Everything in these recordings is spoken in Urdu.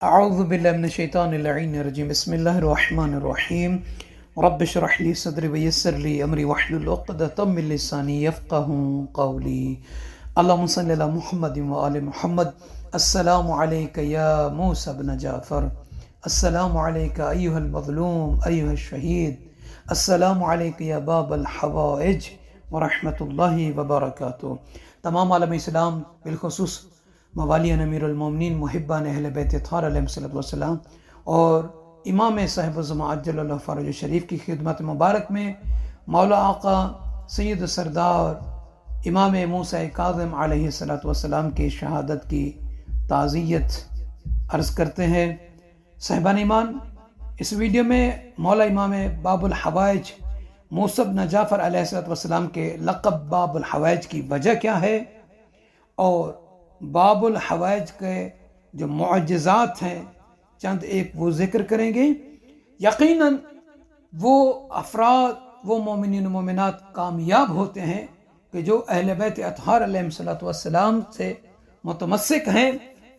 اعوذ باللہ من الشیطان اللعین الرجیم بسم اللہ الرحمن الرحیم رب اشرح لی صدری ویسر لی امری واحلل عقدۃ من لسانی یفقهوا قولی اللہم صلی علی محمد وآل محمد السلام علیک یا موسیٰ بن جعفر السلام علیک ایہا المظلوم ایہا الشہید السلام علیک یا باب الحوائج ورحمۃ اللہ وبرکاتہ۔ تمام عالم اسلام بالخصوص موالیان امیر المومنین محبان اہل بیت اطہار علیہ السلام اور امام صاحب الزمان عجل اللہ فرج شریف کی خدمت مبارک میں مولا آقا سید سردار امام موسیٰ کاظم علیہ السلام کی شہادت کی تعزیت عرض کرتے ہیں۔ صاحبان ایمان، اس ویڈیو میں مولا امام باب الحوائج موسیٰ بن جعفر علیہ السلام کے لقب باب الحوائج کی وجہ کیا ہے اور باب الحوائج کے جو معجزات ہیں چند ایک وہ ذکر کریں گے۔ یقیناً وہ افراد وہ مومنین و مومنات کامیاب ہوتے ہیں کہ جو اہل بیت اطہار علیہ السلام سے متمسک ہیں،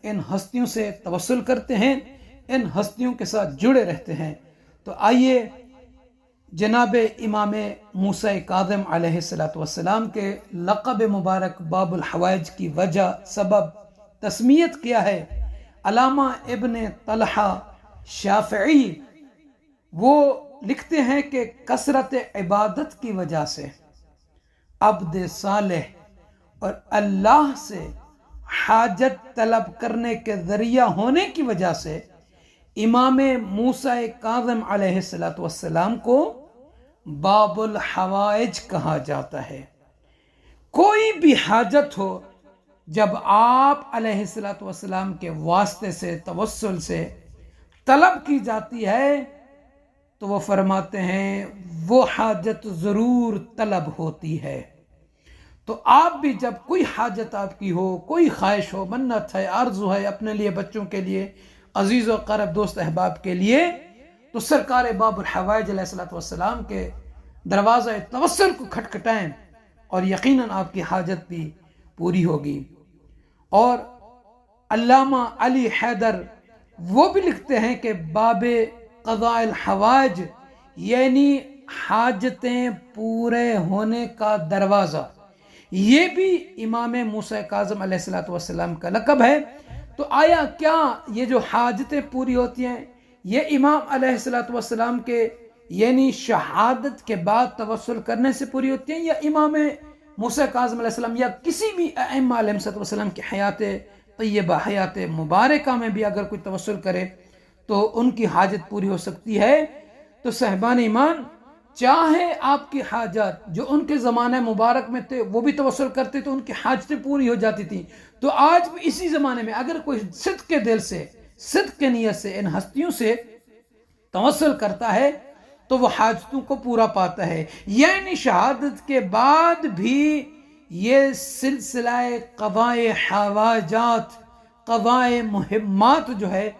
ان ہستیوں سے توسل کرتے ہیں، ان ہستیوں کے ساتھ جڑے رہتے ہیں۔ تو آئیے جناب امام موسیٰ کاظم علیہ السلام کے لقب مبارک باب الحوائج کی وجہ سبب تسمیت کیا ہے۔ علامہ ابن طلحہ شافعی وہ لکھتے ہیں کہ کثرت عبادت کی وجہ سے، عبد صالح اور اللہ سے حاجت طلب کرنے کے ذریعہ ہونے کی وجہ سے امام موسیٰ کاظم علیہ السلام کو باب الحوائج کہا جاتا ہے۔ کوئی بھی حاجت ہو، جب آپ علیہ السلام کے واسطے سے توسل سے طلب کی جاتی ہے تو وہ فرماتے ہیں وہ حاجت ضرور طلب ہوتی ہے۔ تو آپ بھی جب کوئی حاجت آپ کی ہو، کوئی خواہش ہو، منت ہے، آرزو ہے اپنے لیے، بچوں کے لیے، عزیز و قرب دوست احباب کے لیے، تو سرکار باب الحوائج علیہ السلام کے دروازہ توسل کو کھٹکھٹائیں اور یقیناً آپ کی حاجت بھی پوری ہوگی۔ اور علامہ علی حیدر وہ بھی لکھتے ہیں کہ باب قضاء الحوائج یعنی حاجتیں پورے ہونے کا دروازہ، یہ بھی امام موسیٰ کاظم علیہ السلام کا لقب ہے۔ تو آیا کیا یہ جو حاجتیں پوری ہوتی ہیں یہ امام علیہ السلام کے یعنی شہادت کے بعد توسل کرنے سے پوری ہوتی ہیں، یا امام موسیٰ کاظم علیہ السلام یا کسی بھی ائمہ علیہ السلام کی حیات طیبہ، حیات مبارکہ میں بھی اگر کوئی توسل کرے تو ان کی حاجت پوری ہو سکتی ہے؟ تو صاحبان ایمان، چاہے آپ کی حاجات جو ان کے زمانہ مبارک میں تھے وہ بھی توسل کرتے تو ان کی حاجتیں پوری ہو جاتی تھیں، تو آج بھی اسی زمانے میں اگر کوئی صدق کے دل سے، صدق کے نیت سے ان ہستیوں سے توسل کرتا ہے تو وہ حاجتوں کو پورا پاتا ہے۔ یعنی شہادت کے بعد بھی یہ سلسلہ قضاء حوائجات، قضاء مہمات جو ہے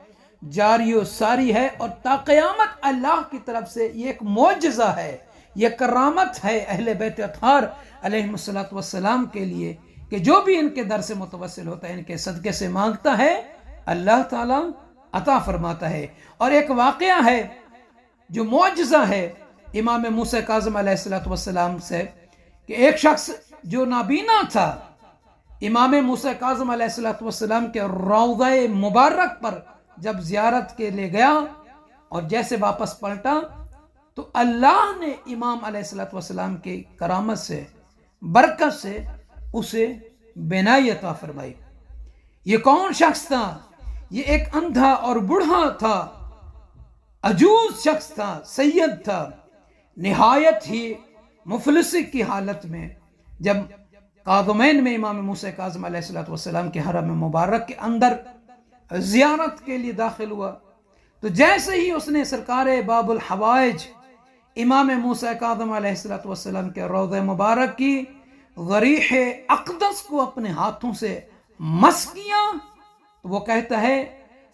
جاری و ساری ہے، اور تا قیامت اللہ کی طرف سے یہ ایک معجزہ ہے، یہ کرامت ہے اہل بیت اطہار علیہ السلام کے لیے کہ جو بھی ان کے در سے متوسل ہوتا ہے، ان کے صدقے سے مانگتا ہے، اللہ تعالیٰ عطا فرماتا ہے۔ اور ایک واقعہ ہے جو معجزہ ہے امام موسیٰ کاظم علیہ السلام سے، کہ ایک شخص جو نابینا تھا امام موسیٰ کاظم علیہ السلام کے روضہ مبارک پر جب زیارت کے لے گیا اور جیسے واپس پلٹا تو اللہ نے امام علیہ السلام کی کرامت سے، برکت سے اسے بینائی عطا فرمائی۔ یہ کون شخص تھا؟ یہ ایک اندھا اور بوڑھا تھا، عجوز شخص تھا، سید تھا، نہایت ہی مفلسی کی حالت میں جب کاظمین میں امام موسیٰ کاظم علیہ السلام کے حرم مبارک کے اندر زیارت کے لیے داخل ہوا، تو جیسے ہی اس نے سرکار باب الحوائج امام موسیٰ کاظم علیہ السلام کے روضہ مبارک کی ضریح اقدس کو اپنے ہاتھوں سے مس کیا تو وہ کہتا ہے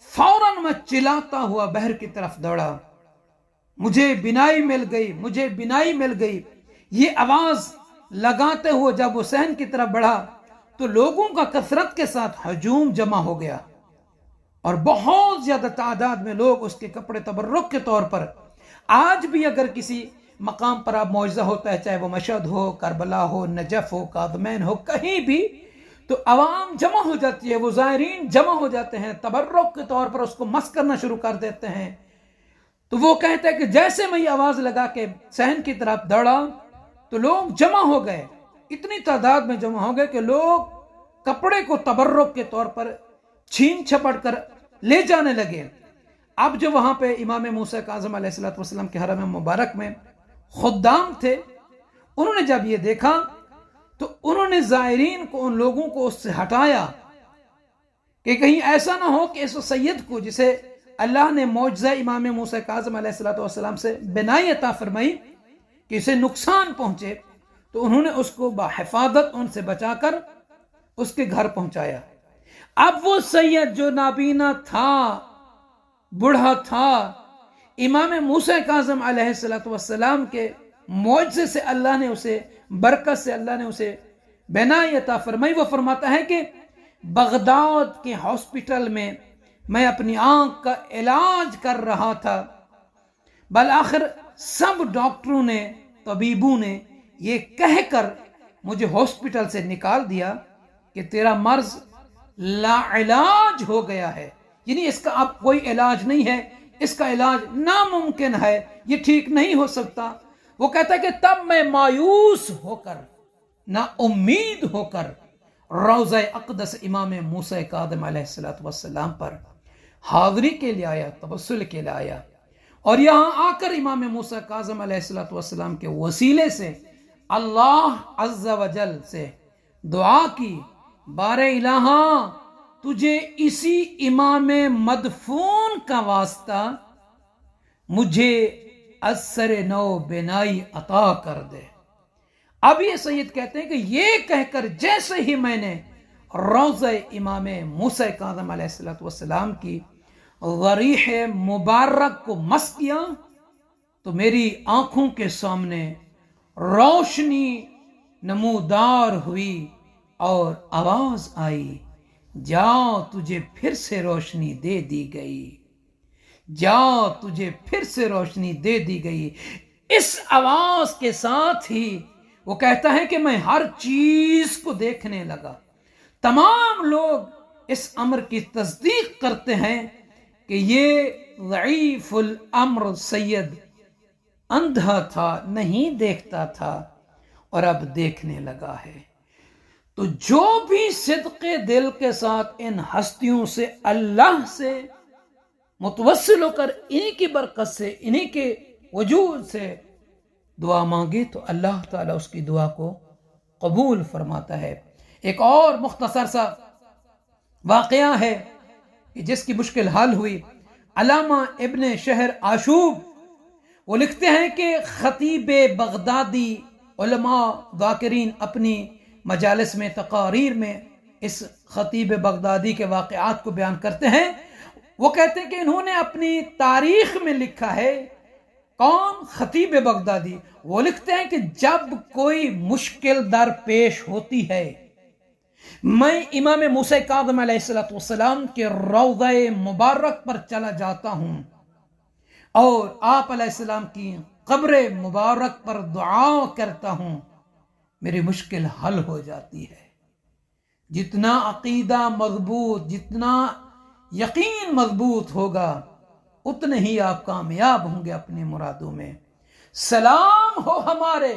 فوراً میں چلاتا ہوا بحر کی طرف دوڑا، مجھے بینائی مل گئی، مجھے بینائی مل گئی۔ یہ آواز لگاتے ہوئے جب حسین کی طرف بڑھا تو لوگوں کا کثرت کے ساتھ ہجوم جمع ہو گیا، اور بہت زیادہ تعداد میں لوگ اس کے کپڑے تبرک کے طور پر، آج بھی اگر کسی مقام پر آپ معجزہ ہوتا ہے، چاہے وہ مشہد ہو، کربلا ہو، نجف ہو، کاظمین ہو، کہیں بھی، تو عوام جمع ہو جاتی ہے، وہ زائرین جمع ہو جاتے ہیں، تبرک کے طور پر اس کو مس کرنا شروع کر دیتے ہیں۔ تو وہ کہتے ہیں کہ جیسے میں یہ آواز لگا کے صحن کی طرف دوڑا تو لوگ جمع ہو گئے، اتنی تعداد میں جمع ہو گئے کہ لوگ کپڑے کو تبرک کے طور پر چھین چھپٹ کر لے جانے لگے۔ اب جو وہاں پہ امام موسیٰ کاظم علیہ السلام کے حرم مبارک میں خدام تھے، انہوں نے جب یہ دیکھا تو انہوں نے زائرین کو، ان لوگوں کو اس سے ہٹایا کہ کہیں ایسا نہ ہو کہ اس سید کو، جسے اللہ نے معجزہ امام موسیٰ کاظم علیہ السلام سے بینائی عطا فرمائی، کہ اسے نقصان پہنچے، تو انہوں نے اس کو بحفاظت ان سے بچا کر اس کے گھر پہنچایا۔ اب وہ سید جو نابینا تھا، بوڑھا تھا، امام موسیٰ کاظم علیہ السلام کے معجزے سے اللہ نے اسے، برکت سے اللہ نے اسے بینائی عطا فرمائی۔ وہ فرماتا ہے کہ بغداد کے ہاسپٹل میں میں اپنی آنکھ کا علاج کر رہا تھا، بالآخر سب ڈاکٹروں نے، طبیبوں نے یہ کہہ کر مجھے ہاسپٹل سے نکال دیا کہ تیرا مرض لا علاج ہو گیا ہے، یعنی اس کا اب کوئی علاج نہیں ہے، اس کا علاج ناممکن ہے، یہ ٹھیک نہیں ہو سکتا۔ وہ کہتا ہے کہ تب میں مایوس ہو کر، نا امید ہو کر روضہ اقدس امام موسیٰ کاظم علیہ السلام پر حاضری کے لیے آیا، تبسل کے لیے آیا، اور یہاں آ کر امام موسیٰ کاظم علیہ السلام کے وسیلے سے اللہ عز و جل سے دعا کی، بار الہا تجھے اسی امام مدفون کا واسطہ مجھے اثر نو بینائی عطا کر دے۔ اب یہ سید کہتے ہیں کہ یہ کہہ کر جیسے ہی میں نے روضہ امام موسیٰ کاظم علیہ السلام کی ضریح مبارک کو مس کیا تو میری آنکھوں کے سامنے روشنی نمودار ہوئی اور آواز آئی، جاؤ تجھے پھر سے روشنی دے دی گئی، جاؤ تجھے پھر سے روشنی دے دی گئی۔ اس آواز کے ساتھ ہی وہ کہتا ہے کہ میں ہر چیز کو دیکھنے لگا، تمام لوگ اس امر کی تصدیق کرتے ہیں کہ یہ ضعیف الامر سید اندھا تھا، نہیں دیکھتا تھا اور اب دیکھنے لگا ہے۔ تو جو بھی صدق دل کے ساتھ ان ہستیوں سے، اللہ سے متوسل ہو کر انہی کی برکت سے، انہی کے وجود سے دعا مانگے تو اللہ تعالیٰ اس کی دعا کو قبول فرماتا ہے۔ ایک اور مختصر سا واقعہ ہے کہ جس کی مشکل حل ہوئی۔ علامہ ابن شہر آشوب وہ لکھتے ہیں کہ خطیب بغدادی، علماء ذاکرین اپنی مجالس میں، تقاریر میں اس خطیب بغدادی کے واقعات کو بیان کرتے ہیں۔ وہ کہتے ہیں کہ انہوں نے اپنی تاریخ میں لکھا ہے، کون؟ خطیب بغدادی۔ وہ لکھتے ہیں کہ جب کوئی مشکل در پیش ہوتی ہے، میں امام موسیٰ کاظم علیہ السلام کے روضہ مبارک پر چلا جاتا ہوں اور آپ علیہ السلام کی قبر مبارک پر دعا کرتا ہوں، میری مشکل حل ہو جاتی ہے۔ جتنا عقیدہ مضبوط، جتنا یقین مضبوط ہوگا، اتنے ہی آپ کامیاب ہوں گے اپنی مرادوں میں۔ سلام ہو ہمارے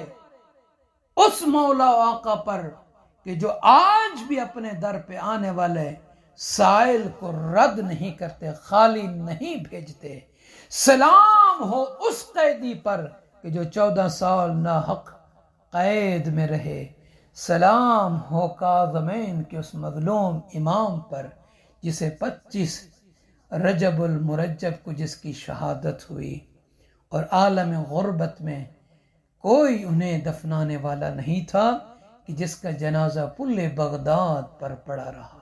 اس مولا آقا پر کہ جو آج بھی اپنے در پہ آنے والے سائل کو رد نہیں کرتے، خالی نہیں بھیجتے۔ سلام ہو اس قیدی پر کہ جو 14 سال ناحق قید میں رہے۔ سلام ہو کاظمین کے اس مظلوم امام پر جسے 25 رجب المرجب کو جس کی شہادت ہوئی، اور عالم غربت میں کوئی انہیں دفنانے والا نہیں تھا کہ جس کا جنازہ پل بغداد پر پڑا رہا۔